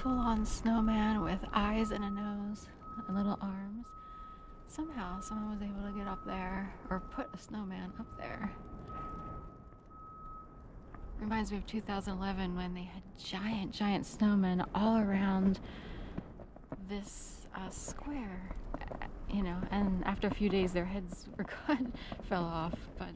full-on snowman with eyes and a nose and little arms. Somehow someone was able to get up there or put a snowman up there. Reminds me of 2011 when they had giant snowmen all around this square, and after a few days their heads were gone, fell off, but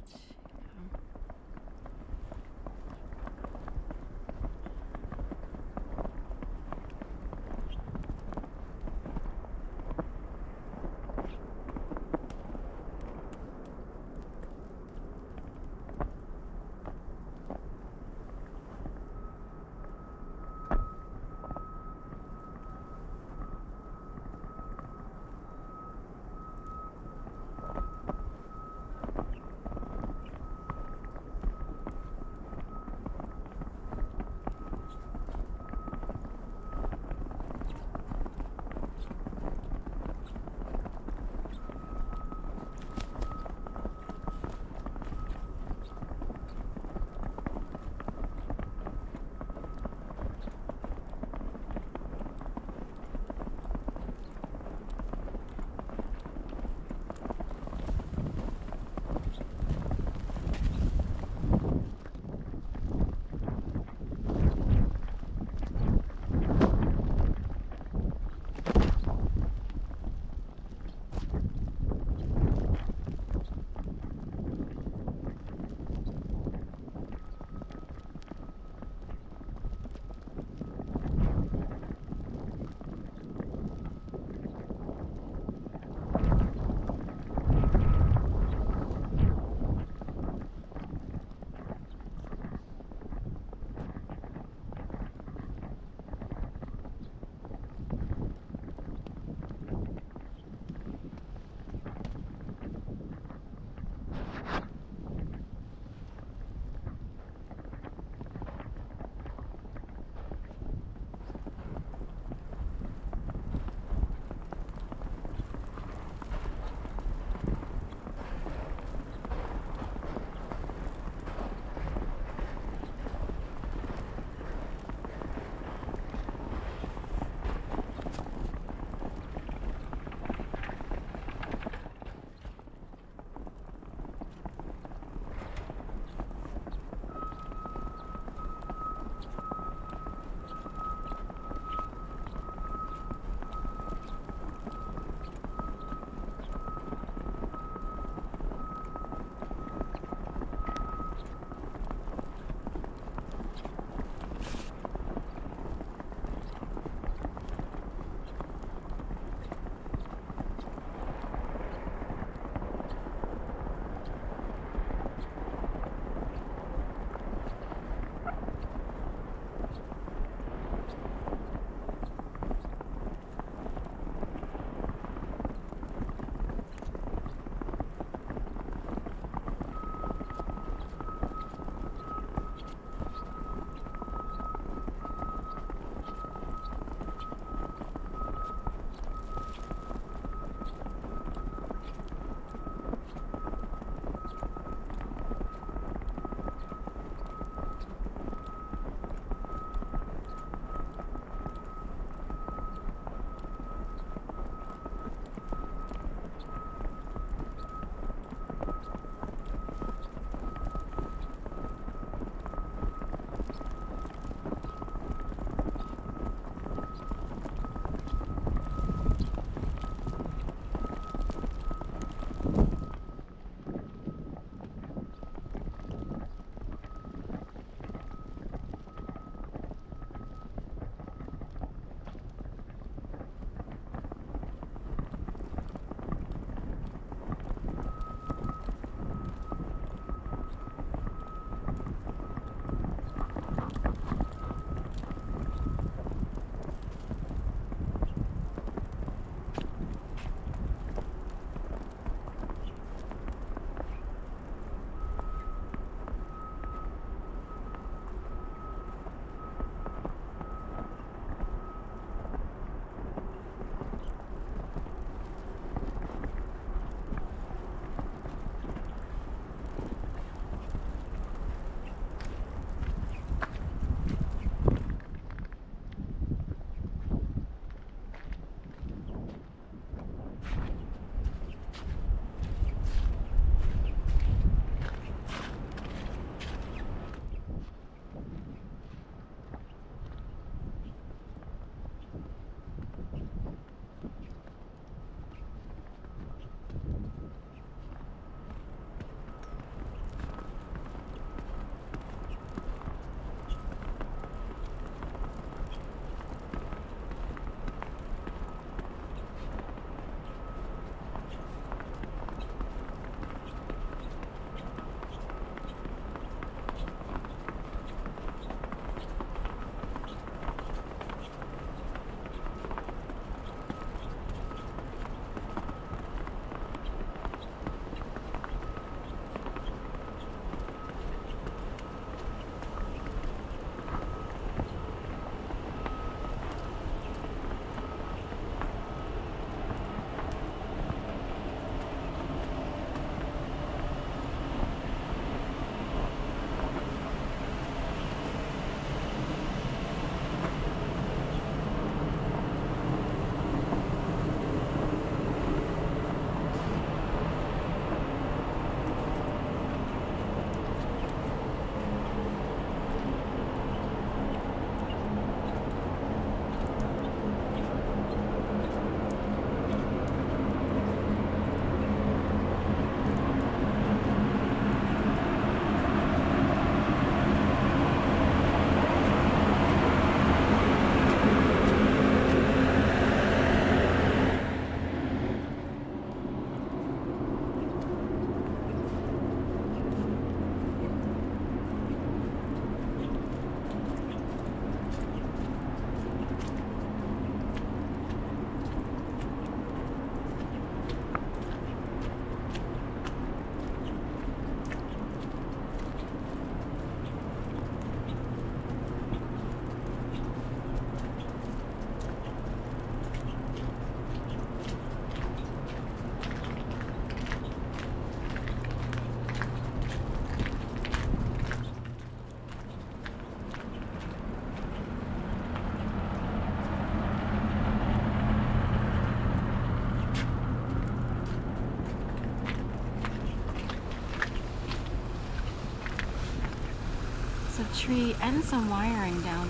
tree and some wiring down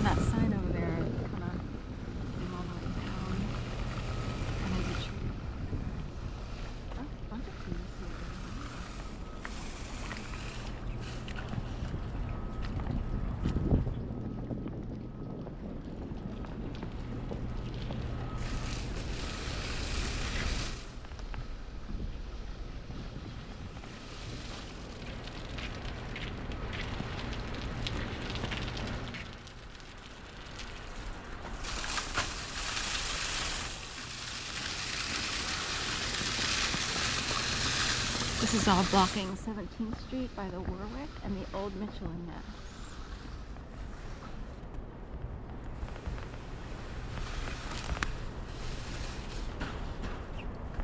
that sign over there. Kind of came all the way down. And there's a tree. Oh, a bunch of trees here. This is all blocking 17th Street by the Warwick and the old Mitchell and Ness.